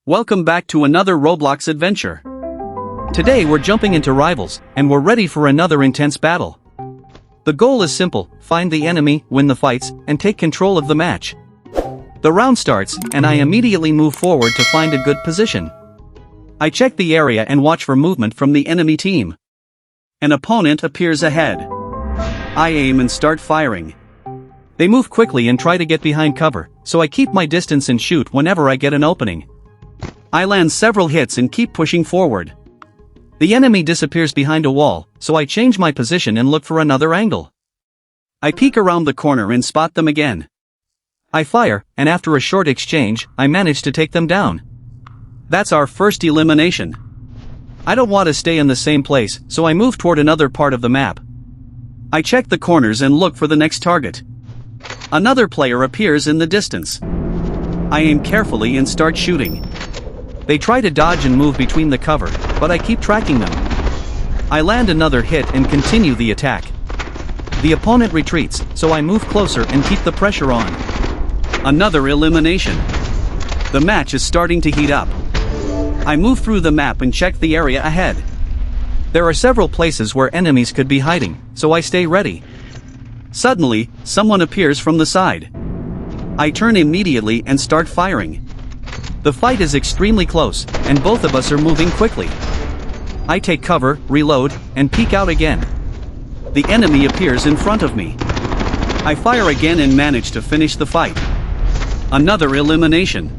Welcome back to another Roblox adventure. Today we're jumping into rivals, and we're ready for another intense battle. The goal is simple: find the enemy, win the fights, and take control of the match. The round starts, and I immediately move forward to find a good position. I check the area and watch for movement from the enemy team. An opponent appears ahead. I aim and start firing. They move quickly and try to get behind cover, so I keep my distance and shoot whenever I get an opening. I land several hits and keep pushing forward. The enemy disappears behind a wall, so I change my position and look for another angle. I peek around the corner and spot them again. I fire, and after a short exchange, I manage to take them down. That's our first elimination. I don't want to stay in the same place, so I move toward another part of the map. I check the corners and look for the next target. Another player appears in the distance. I aim carefully and start shooting. They try to dodge and move between the cover, but I keep tracking them. I land another hit and continue the attack. The opponent retreats, so I move closer and keep the pressure on. Another elimination. The match is starting to heat up. I move through the map and check the area ahead. There are several places where enemies could be hiding, so I stay ready. Suddenly, someone appears from the side. I turn immediately and start firing. The fight is extremely close, and both of us are moving quickly. I take cover, reload, and peek out again. The enemy appears in front of me. I fire again and manage to finish the fight. Another elimination.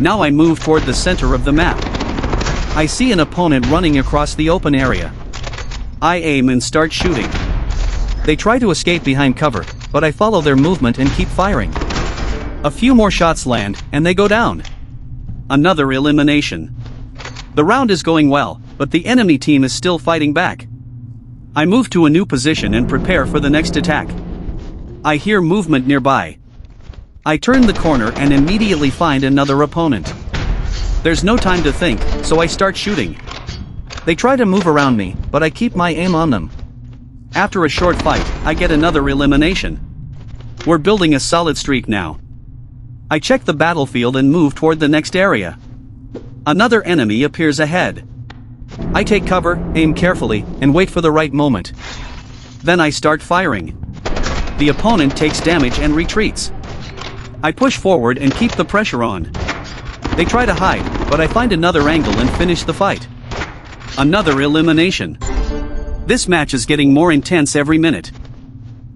Now I move toward the center of the map. I see an opponent running across the open area. I aim and start shooting. They try to escape behind cover, but I follow their movement and keep firing. A few more shots land, and they go down. Another elimination. The round is going well, but the enemy team is still fighting back. I move to a new position and prepare for the next attack. I hear movement nearby. I turn the corner and immediately find another opponent. There's no time to think, so I start shooting. They try to move around me, but I keep my aim on them. After a short fight, I get another elimination. We're building a solid streak now. I check the battlefield and move toward the next area. Another enemy appears ahead. I take cover, aim carefully, and wait for the right moment. Then I start firing. The opponent takes damage and retreats. I push forward and keep the pressure on. They try to hide, but I find another angle and finish the fight. Another elimination. This match is getting more intense every minute.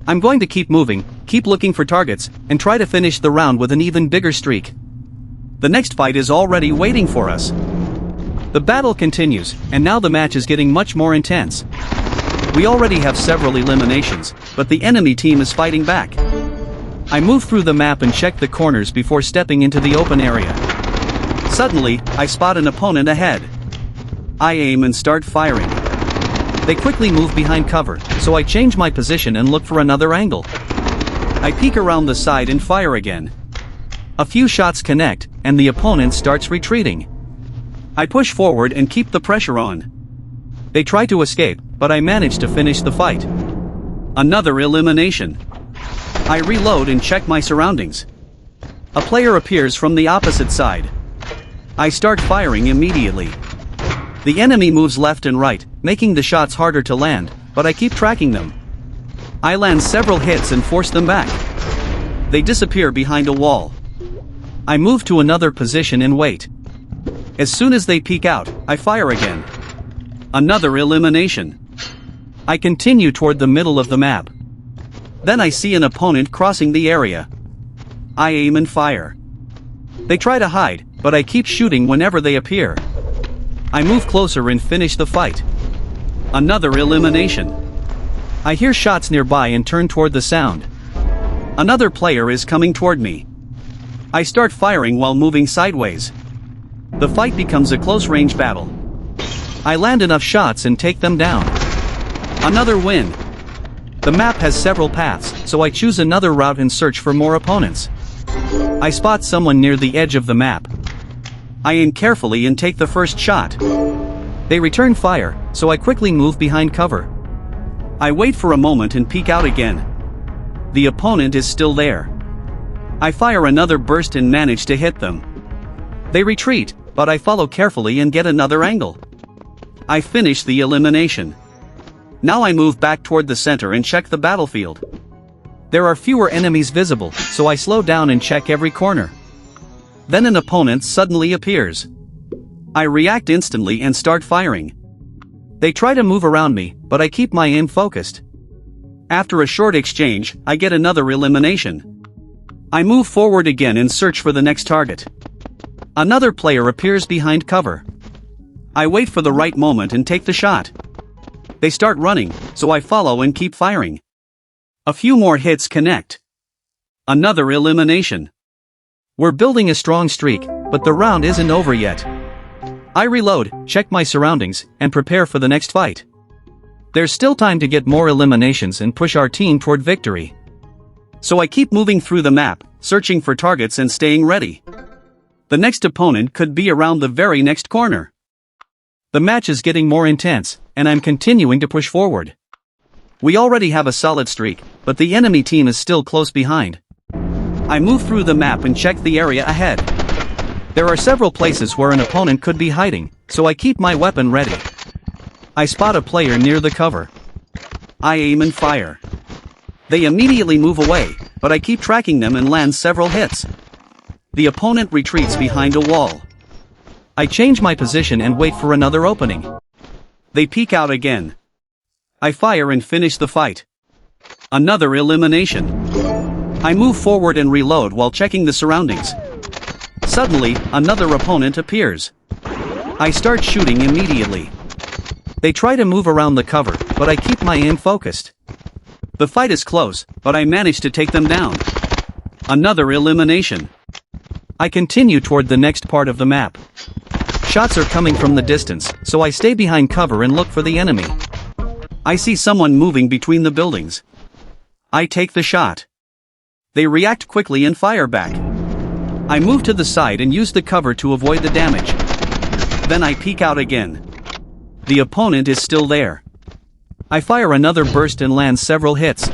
I'm going to keep moving, keep looking for targets, and try to finish the round with an even bigger streak. The next fight is already waiting for us. The battle continues, and now the match is getting much more intense. We already have several eliminations, but the enemy team is fighting back. I move through the map and check the corners before stepping into the open area. Suddenly, I spot an opponent ahead. I aim and start firing. They quickly move behind cover, so I change my position and look for another angle. I peek around the side and fire again. A few shots connect, and the opponent starts retreating. I push forward and keep the pressure on. They try to escape, but I manage to finish the fight. Another elimination. I reload and check my surroundings. A player appears from the opposite side. I start firing immediately. The enemy moves left and right, making the shots harder to land, but I keep tracking them. I land several hits and force them back. They disappear behind a wall. I move to another position and wait. As soon as they peek out, I fire again. Another elimination. I continue toward the middle of the map. Then I see an opponent crossing the area. I aim and fire. They try to hide, but I keep shooting whenever they appear. I move closer and finish the fight. Another elimination. I hear shots nearby and turn toward the sound. Another player is coming toward me. I start firing while moving sideways. The fight becomes a close-range battle. I land enough shots and take them down. Another win. The map has several paths, so I choose another route and search for more opponents. I spot someone near the edge of the map. I aim carefully and take the first shot. They return fire, so I quickly move behind cover. I wait for a moment and peek out again. The opponent is still there. I fire another burst and manage to hit them. They retreat, but I follow carefully and get another angle. I finish the elimination. Now I move back toward the center and check the battlefield. There are fewer enemies visible, so I slow down and check every corner. Then an opponent suddenly appears. I react instantly and start firing. They try to move around me, but I keep my aim focused. After a short exchange, I get another elimination. I move forward again and search for the next target. Another player appears behind cover. I wait for the right moment and take the shot. They start running, so I follow and keep firing. A few more hits connect. Another elimination. We're building a strong streak, but the round isn't over yet. I reload, check my surroundings, and prepare for the next fight. There's still time to get more eliminations and push our team toward victory. So I keep moving through the map, searching for targets and staying ready. The next opponent could be around the very next corner. The match is getting more intense, and I'm continuing to push forward. We already have a solid streak, but the enemy team is still close behind. I move through the map and check the area ahead. There are several places where an opponent could be hiding, so I keep my weapon ready. I spot a player near the cover. I aim and fire. They immediately move away, but I keep tracking them and land several hits. The opponent retreats behind a wall. I change my position and wait for another opening. They peek out again. I fire and finish the fight. Another elimination. I move forward and reload while checking the surroundings. Suddenly, another opponent appears. I start shooting immediately. They try to move around the cover, but I keep my aim focused. The fight is close, but I manage to take them down. Another elimination. I continue toward the next part of the map. Shots are coming from the distance, so I stay behind cover and look for the enemy. I see someone moving between the buildings. I take the shot. They react quickly and fire back. I move to the side and use the cover to avoid the damage. Then I peek out again. The opponent is still there. I fire another burst and land several hits.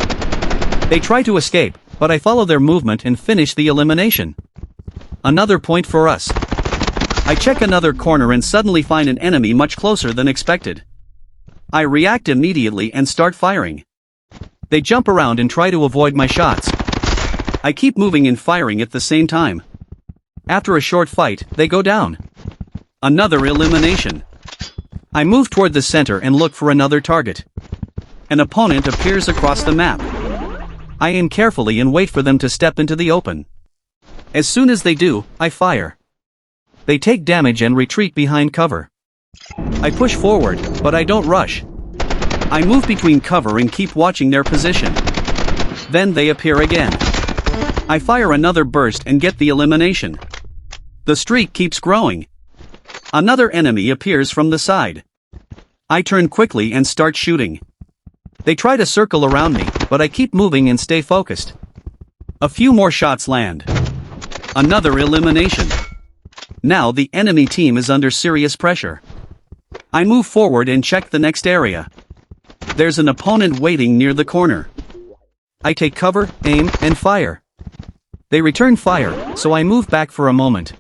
They try to escape, but I follow their movement and finish the elimination. Another point for us. I check another corner and suddenly find an enemy much closer than expected. I react immediately and start firing. They jump around and try to avoid my shots. I keep moving and firing at the same time. After a short fight, they go down. Another elimination. I move toward the center and look for another target. An opponent appears across the map. I aim carefully and wait for them to step into the open. As soon as they do, I fire. They take damage and retreat behind cover. I push forward, but I don't rush. I move between cover and keep watching their position. Then they appear again. I fire another burst and get the elimination. The streak keeps growing. Another enemy appears from the side. I turn quickly and start shooting. They try to circle around me, but I keep moving and stay focused. A few more shots land. Another elimination. Now the enemy team is under serious pressure. I move forward and check the next area. There's an opponent waiting near the corner. I take cover, aim, and fire. They return fire, so I move back for a moment.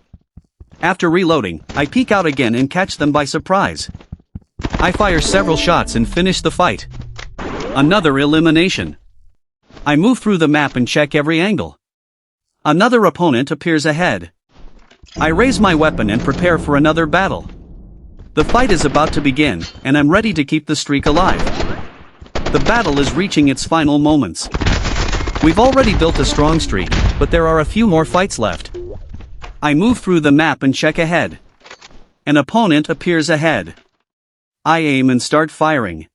After reloading, I peek out again and catch them by surprise. I fire several shots and finish the fight. Another elimination. I move through the map and check every angle. Another opponent appears ahead. I raise my weapon and prepare for another battle. The fight is about to begin, and I'm ready to keep the streak alive. The battle is reaching its final moments. We've already built a strong streak, but there are a few more fights left. I move through the map and check ahead. An opponent appears ahead. I aim and start firing.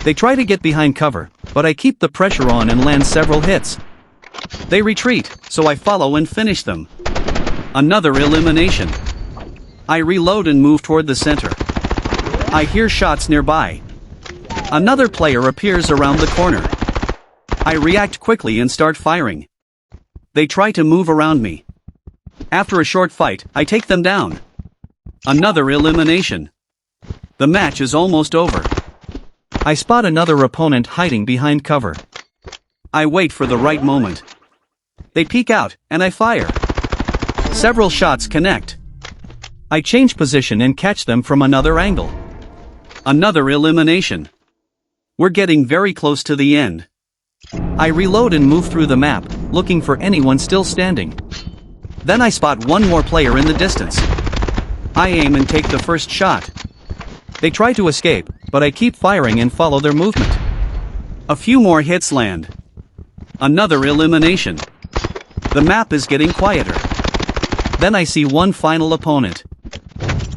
They try to get behind cover, but I keep the pressure on and land several hits. They retreat, so I follow and finish them. Another elimination. I reload and move toward the center. I hear shots nearby. Another player appears around the corner. I react quickly and start firing. They try to move around me. After a short fight, I take them down. Another elimination. The match is almost over. I spot another opponent hiding behind cover. I wait for the right moment. They peek out, and I fire. Several shots connect. I change position and catch them from another angle. Another elimination. We're getting very close to the end. I reload and move through the map, looking for anyone still standing. Then I spot one more player in the distance. I aim and take the first shot. They try to escape, but I keep firing and follow their movement. A few more hits land. Another elimination. The map is getting quieter. Then I see one final opponent.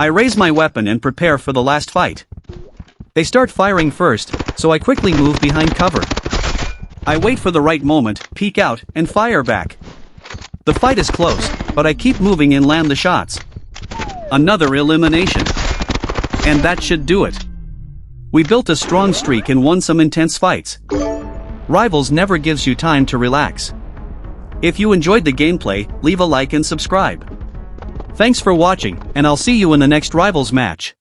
I raise my weapon and prepare for the last fight. They start firing first, so I quickly move behind cover. I wait for the right moment, peek out, and fire back. The fight is close, but I keep moving and land the shots. Another elimination. And that should do it. We built a strong streak and won some intense fights. Rivals never gives you time to relax. If you enjoyed the gameplay, leave a like and subscribe. Thanks for watching, and I'll see you in the next Rivals match.